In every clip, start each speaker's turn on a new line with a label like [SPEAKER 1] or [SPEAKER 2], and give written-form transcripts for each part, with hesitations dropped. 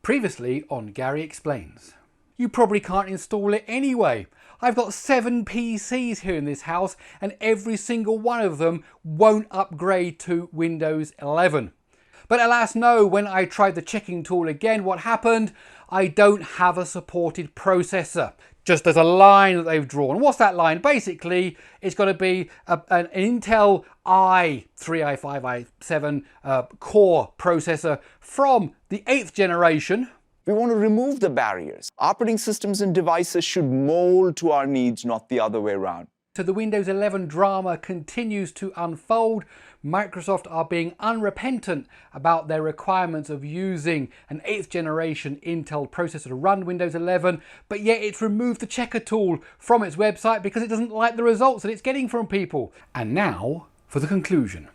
[SPEAKER 1] Previously on Gary Explains. You probably can't install it anyway. I've got 7 PCs here in this house and every single one of them won't upgrade to Windows 11. But alas no, when I tried the checking tool again, what happened? I don't have a supported processor. Just as a line that they've drawn. What's that line? Basically, it's got to be an Intel i3, i5, i7 core processor from the 8th generation.
[SPEAKER 2] We want to remove the barriers. Operating systems and devices should mold to our needs, not the other way around.
[SPEAKER 1] So the Windows 11 drama continues to unfold. Microsoft are being unrepentant about their requirements of using an 8th generation Intel processor to run Windows 11, but yet it's removed the checker tool from its website because it doesn't like the results that it's getting from people. And now for the conclusion.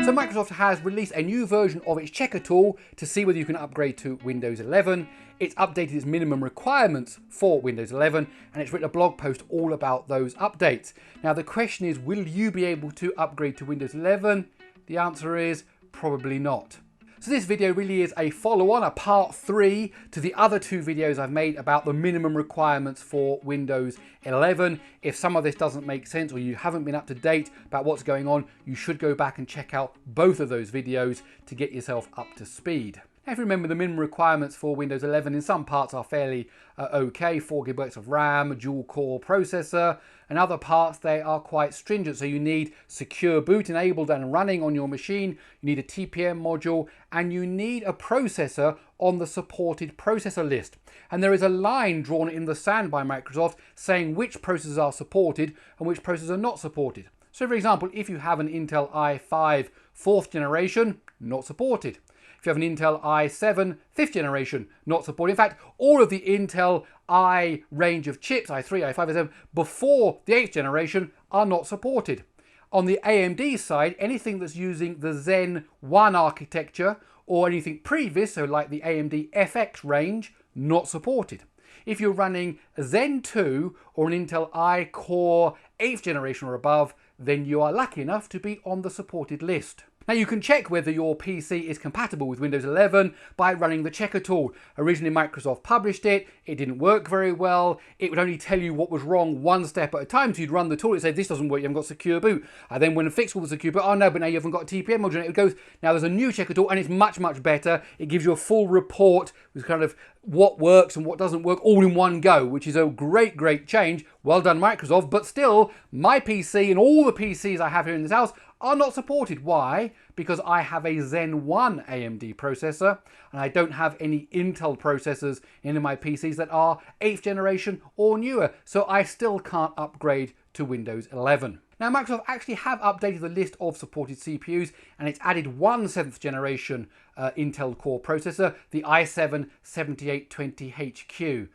[SPEAKER 1] So Microsoft has released a new version of its checker tool to see whether you can upgrade to Windows 11. It's updated its minimum requirements for Windows 11 and it's written a blog post all about those updates. Now the question is, will you be able to upgrade to Windows 11? The answer is probably not. So this video really is a follow-on, a part 3 to the other 2 videos I've made about the minimum requirements for Windows 11. If some of this doesn't make sense or you haven't been up to date about what's going on, you should go back and check out both of those videos to get yourself up to speed. Now, if you remember, the minimum requirements for Windows 11 in some parts are fairly okay. 4 GB of RAM, a dual core processor, and other parts they are quite stringent. So you need secure boot enabled and running on your machine, you need a TPM module, and you need a processor on the supported processor list. And there is a line drawn in the sand by Microsoft saying which processors are supported and which processors are not supported. So for example, if you have an Intel i5 4th generation, not supported. If you have an Intel i7 5th generation, not supported. In fact, all of the Intel i range of chips, i3, i5, i7, before the 8th generation are not supported. On the AMD side, anything that's using the Zen 1 architecture or anything previous, so like the AMD FX range, not supported. If you're running a Zen 2 or an Intel i Core 8th generation or above, then you are lucky enough to be on the supported list. Now you can check whether your PC is compatible with Windows 11 by running the checker tool. Originally Microsoft published it, it didn't work very well, it would only tell you what was wrong one step at a time, so you'd run the tool, it'd say this doesn't work, you haven't got secure boot. I then went and fixed all the secure boot, oh no, but now you haven't got a TPM module, and it goes, now there's a new checker tool and it's much, much better. It gives you a full report with kind of what works and what doesn't work all in one go, which is a great, great change. Well done Microsoft, but still, my PC and all the PCs I have here in this house are not supported. Why? Because I have a Zen 1 AMD processor and I don't have any Intel processors in my PCs that are 8th generation or newer, so I still can't upgrade to Windows 11. Now Microsoft actually have updated the list of supported CPUs and it's added one 7th generation Intel Core processor, the i7 7820HQ.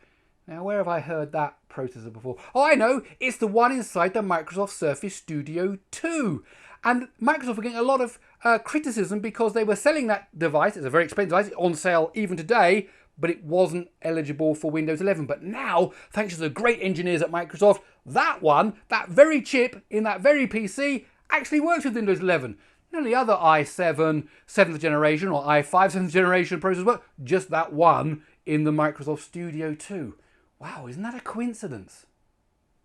[SPEAKER 1] Now where have I heard that processor before? Oh, I know, it's the one inside the Microsoft Surface Studio 2. And Microsoft are getting a lot of criticism because they were selling that device, it's a very expensive device, it's on sale even today, but it wasn't eligible for Windows 11. But now, thanks to the great engineers at Microsoft, that one, that very chip in that very PC actually works with Windows 11. None of the other i7 7th generation or i5 7th generation processors work, just that one in the Microsoft Studio 2. Wow, isn't that a coincidence?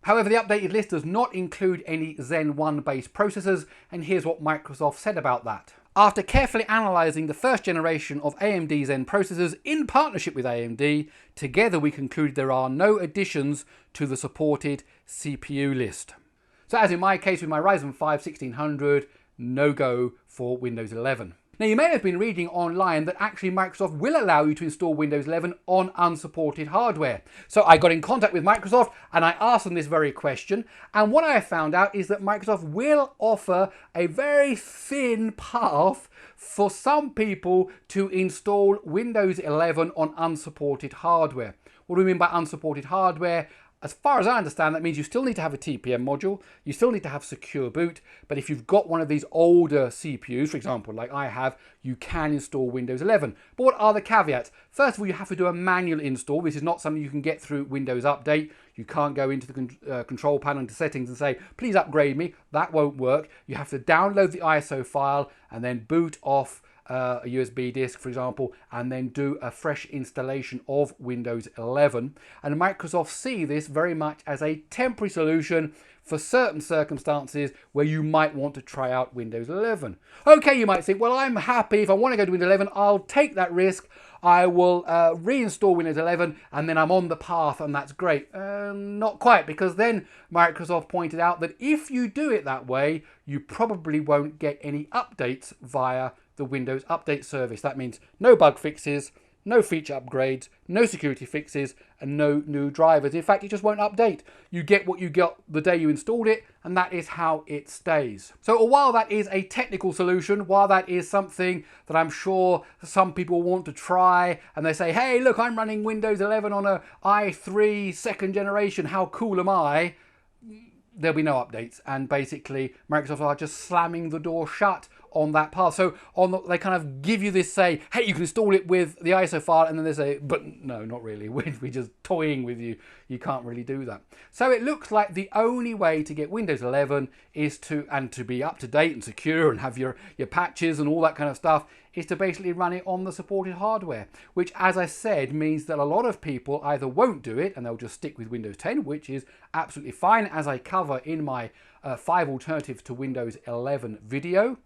[SPEAKER 1] However, the updated list does not include any Zen 1 based processors, and here's what Microsoft said about that. After carefully analysing the first generation of AMD Zen processors in partnership with AMD, together we concluded there are no additions to the supported CPU list. So as in my case with my Ryzen 5 1600, no go for Windows 11. Now you may have been reading online that actually Microsoft will allow you to install Windows 11 on unsupported hardware. So I got in contact with Microsoft and I asked them this very question, and what I found out is that Microsoft will offer a very thin path for some people to install Windows 11 on unsupported hardware. What do we mean by unsupported hardware? As far as I understand, that means you still need to have a TPM module, you still need to have secure boot, but if you've got one of these older CPUs, for example, like I have, you can install Windows 11. But what are the caveats? First of all, you have to do a manual install. This is not something you can get through Windows Update. You can't go into the control panel into settings and say, please upgrade me. That won't work. You have to download the ISO file and then boot off a USB disk, for example, and then do a fresh installation of Windows 11. And Microsoft see this very much as a temporary solution for certain circumstances where you might want to try out Windows 11. Okay, you might think, well, I'm happy. If I want to go to Windows 11, I'll take that risk. I will reinstall Windows 11 and then I'm on the path and that's great. Not quite, because then Microsoft pointed out that if you do it that way, you probably won't get any updates via the Windows Update service. That means no bug fixes, no feature upgrades, no security fixes, and no new drivers. In fact, it just won't update. You get what you got the day you installed it, and that is how it stays. So while that is a technical solution, while that is something that I'm sure some people want to try, and they say, hey, look, I'm running Windows 11 on a i3 second generation, how cool am I? There'll be no updates, and basically Microsoft are just slamming the door shut on that path. So they kind of give you this, say, hey, you can install it with the ISO file, and then they say, but no, not really. We're just toying with you. You can't really do that. So it looks like the only way to get Windows 11 is to be up to date and secure and have your patches and all that kind of stuff, is to basically run it on the supported hardware, which, as I said, means that a lot of people either won't do it and they'll just stick with Windows 10, which is absolutely fine, as I cover in my 5 alternatives to Windows 11 video,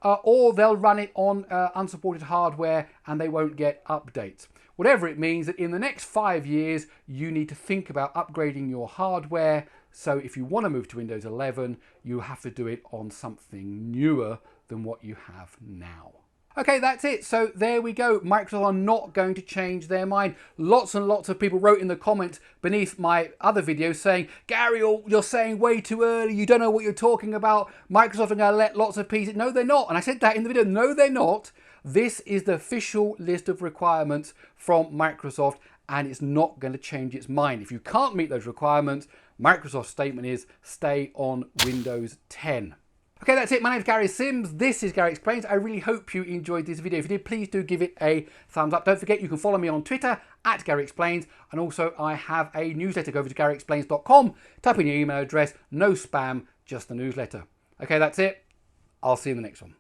[SPEAKER 1] or they'll run it on unsupported hardware and they won't get updates. Whatever it means, that in the next 5 years, you need to think about upgrading your hardware. So if you want to move to Windows 11, you have to do it on something newer than what you have now. Okay, that's it. So there we go. Microsoft are not going to change their mind. Lots and lots of people wrote in the comments beneath my other videos saying, Gary, you're saying way too early. You don't know what you're talking about. Microsoft are going to let lots of pieces. No, they're not. And I said that in the video. No, they're not. This is the official list of requirements from Microsoft, and it's not going to change its mind. If you can't meet those requirements, Microsoft's statement is stay on Windows 10. Okay, that's it. My name is Gary Sims. This is Gary Explains. I really hope you enjoyed this video. If you did, please do give it a thumbs up. Don't forget, you can follow me on Twitter at Gary Explains. And also, I have a newsletter. Go over to GaryExplains.com. Type in your email address. No spam, just the newsletter. Okay, that's it. I'll see you in the next one.